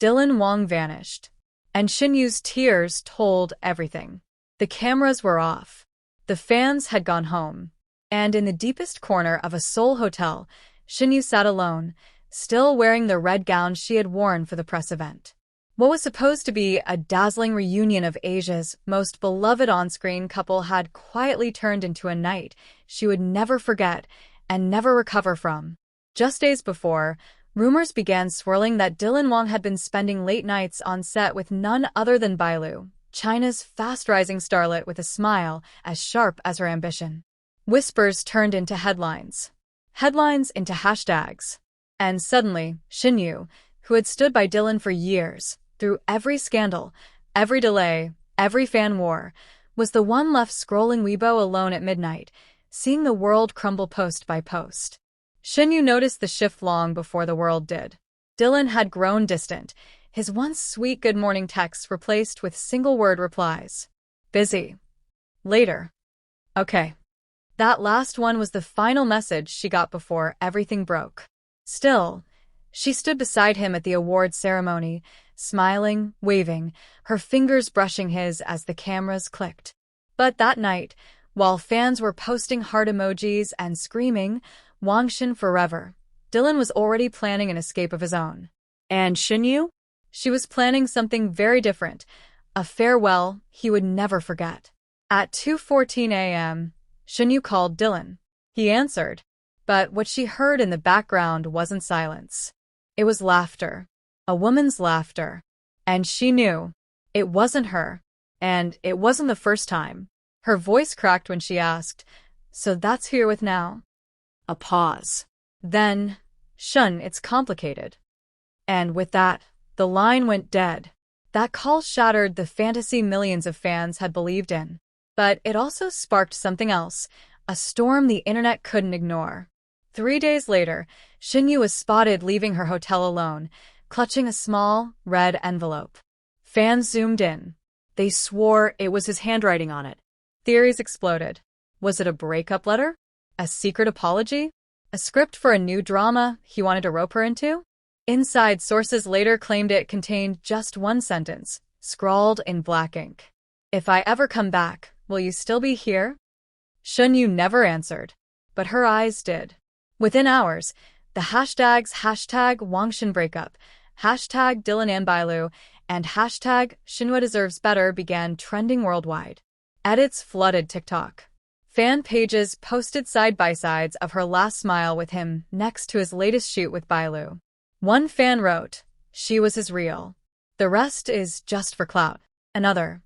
Dylanwang vanished. And Shen Yue's tears told everything. The cameras were off. The fans had gone home. And in the deepest corner of a Seoul hotel, Shen Yue sat alone, still wearing the red gown she had worn for the press event. What was supposed to be a dazzling reunion of Asia's most beloved on-screen couple had quietly turned into a night she would never forget and never recover from. Just days before, rumors began swirling that Dylanwang had been spending late nights on set with none other than Bailu, China's fast-rising starlet with a smile as sharp as her ambition. Whispers turned into headlines. Headlines into hashtags. And suddenly, Shen Yue, who had stood by Dylan for years, through every scandal, every delay, every fan war, was the one left scrolling Weibo alone at midnight, seeing the world crumble post by post. Shen Yue noticed the shift long before the world did. Dylan had grown distant, his once sweet good morning texts replaced with single-word replies. Busy. Later. Okay. That last one was the final message she got before everything broke. Still, she stood beside him at the awards ceremony, smiling, waving, her fingers brushing his as the cameras clicked. But that night, while fans were posting heart emojis and screaming, Wangshin forever, Dylan was already planning an escape of his own. And Shen Yue? She was planning something very different, a farewell he would never forget. At 2:14 a.m., Shen Yue called Dylan. He answered, but what she heard in the background wasn't silence. It was laughter. A woman's laughter. And she knew. It wasn't her. And it wasn't the first time. Her voice cracked when she asked, "So that's who you're with now?" A pause. Then, "Shun, it's complicated." And with that, the line went dead. That call shattered the fantasy millions of fans had believed in. But it also sparked something else, a storm the internet couldn't ignore. 3 days later, Shen Yue was spotted leaving her hotel alone, clutching a small, red envelope. Fans zoomed in. They swore it was his handwriting on it. Theories exploded. Was it a breakup letter? A secret apology? A script for a new drama he wanted to rope her into? Inside sources later claimed it contained just one sentence, scrawled in black ink. "If I ever come back, will you still be here?" Shen Yue never answered, but her eyes did. Within hours, the hashtags #WangShenBreakup, #DylanandBailu, and #ShenYue began trending worldwide. Edits flooded TikTok. Fan pages posted side-by-sides of her last smile with him next to his latest shoot with Bailu. One fan wrote, "She was his real. The rest is just for clout." Another,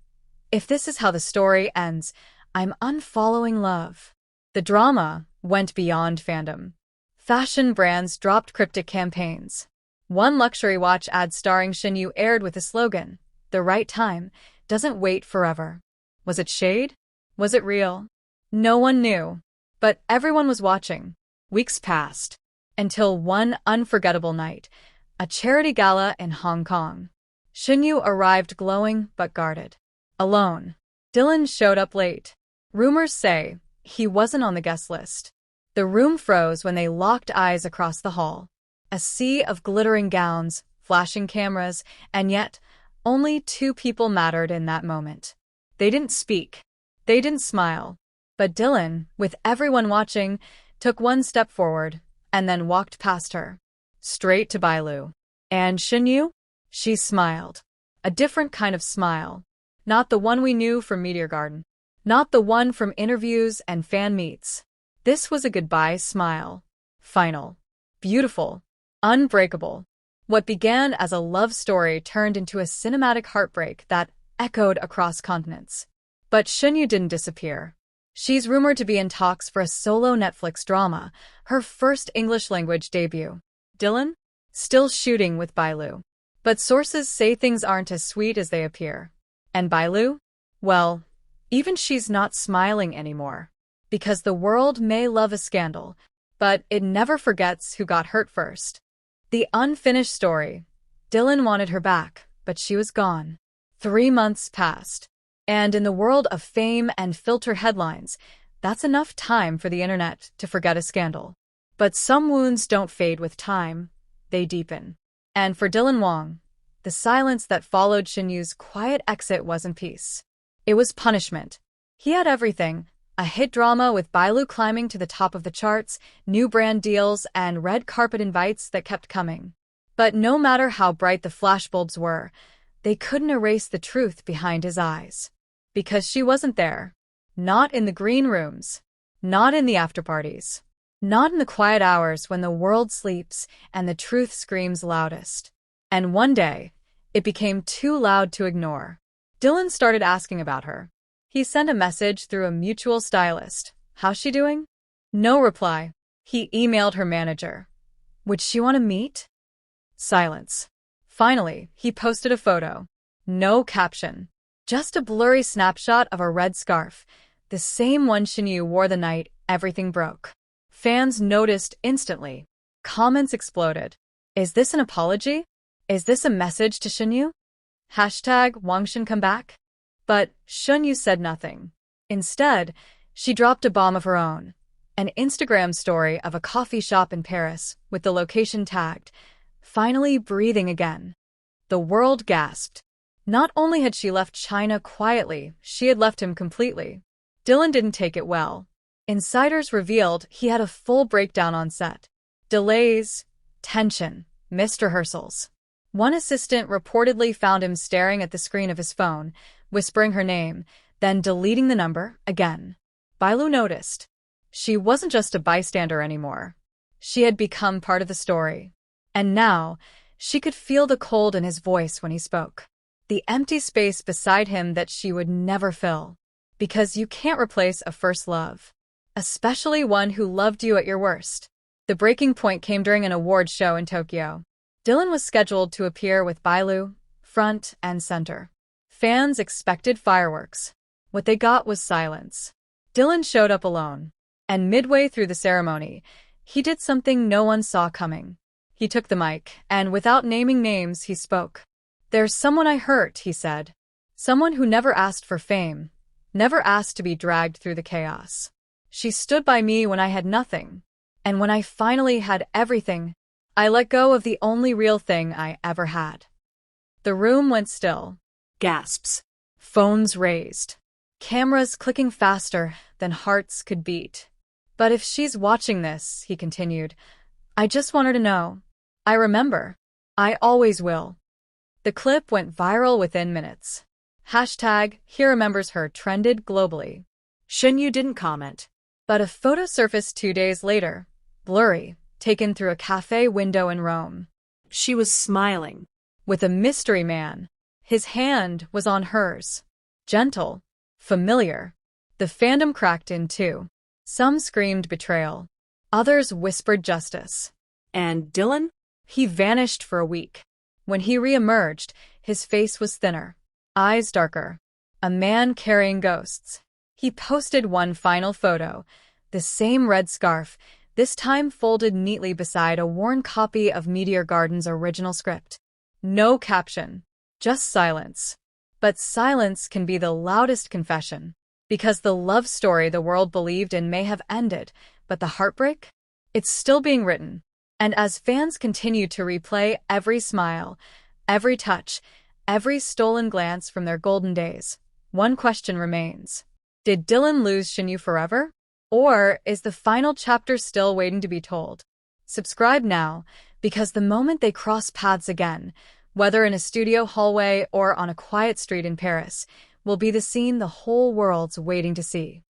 "If this is how the story ends, I'm unfollowing love." The drama went beyond fandom. Fashion brands dropped cryptic campaigns. One luxury watch ad starring Shen Yue aired with the slogan, "The right time doesn't wait forever." Was it shade? Was it real? No one knew. But everyone was watching. Weeks passed. Until one unforgettable night, a charity gala in Hong Kong. Shen Yue arrived glowing but guarded. Alone. Dylan showed up late. Rumors say he wasn't on the guest list. The room froze when they locked eyes across the hall. A sea of glittering gowns, flashing cameras, and yet only two people mattered in that moment. They didn't speak. They didn't smile. But Dylan, with everyone watching, took one step forward and then walked past her, straight to Bailu. And Shen Yue? She smiled. A different kind of smile. Not the one we knew from Meteor Garden. Not the one from interviews and fan meets. This was a goodbye smile. Final. Beautiful. Unbreakable. What began as a love story turned into a cinematic heartbreak that echoed across continents. But Shen Yue didn't disappear. She's rumored to be in talks for a solo Netflix drama, her first English-language debut. Dylan? Still shooting with Bailu. But sources say things aren't as sweet as they appear. And Bailu? Well, even she's not smiling anymore. Because the world may love a scandal, but it never forgets who got hurt first. The unfinished story. Dylan wanted her back, but she was gone. 3 months passed. And in the world of fame and filter headlines, that's enough time for the internet to forget a scandal. But some wounds don't fade with time, they deepen. And for Dylanwang, The silence that followed Shen Yue's quiet exit wasn't peace. It was punishment. He had everything: a hit drama with Bailu climbing to the top of the charts, new brand deals, and red carpet invites that kept coming. But no matter how bright the flashbulbs were, they couldn't erase the truth behind his eyes. Because she wasn't there. Not in the green rooms. Not in the afterparties. Not in the quiet hours when the world sleeps and the truth screams loudest. And one day, it became too loud to ignore. Dylan started asking about her. He sent a message through a mutual stylist. How's she doing? No reply. He emailed her manager. Would she want to meet? Silence. Finally, he posted a photo. No caption. Just a blurry snapshot of a red scarf, the same one Shen Yue wore the night everything broke. Fans noticed instantly. Comments exploded. Is this an apology? Is this a message to Shen Yue? #Wang Shen come back? But Shen Yue said nothing. Instead, she dropped a bomb of her own. An Instagram story of a coffee shop in Paris with the location tagged. Finally breathing again. The world gasped. Not only had she left China quietly, she had left him completely. Dylan didn't take it well. Insiders revealed he had a full breakdown on set. Delays, tension, missed rehearsals. One assistant reportedly found him staring at the screen of his phone, whispering her name, then deleting the number again. Bailu noticed. She wasn't just a bystander anymore. She had become part of the story. And now, she could feel the cold in his voice when he spoke. The empty space beside him that she would never fill. Because you can't replace a first love. Especially one who loved you at your worst. The breaking point came during an award show in Tokyo. Dylan was scheduled to appear with Bailu, front and center. Fans expected fireworks. What they got was silence. Dylan showed up alone. And midway through the ceremony, he did something no one saw coming. He took the mic, and without naming names, he spoke. There's someone I hurt, he said. Someone who never asked for fame, never asked to be dragged through the chaos. She stood by me when I had nothing. And when I finally had everything, I let go of the only real thing I ever had. The room went still. Gasps. Phones raised. Cameras clicking faster than hearts could beat. But if she's watching this, he continued, I just want her to know. I remember. I always will. The clip went viral within minutes. #He remembers her trended globally. Shen Yue didn't comment. But a photo surfaced 2 days later, blurry, taken through a cafe window in Rome. She was smiling. With a mystery man. His hand was on hers. Gentle. Familiar. The fandom cracked in too. Some screamed betrayal. Others whispered justice. And Dylan? He vanished for a week. When he re-emerged, his face was thinner. Eyes darker. A man carrying ghosts. He posted one final photo. The same red scarf, this time folded neatly beside a worn copy of Meteor Garden's original script. No caption. Just silence. But silence can be the loudest confession. Because the love story the world believed in may have ended, but the heartbreak? It's still being written. And as fans continue to replay every smile, every touch, every stolen glance from their golden days, one question remains. Did Dylan lose Shen Yue forever? Or is the final chapter still waiting to be told? Subscribe now, because the moment they cross paths again, whether in a studio hallway or on a quiet street in Paris, will be the scene the whole world's waiting to see.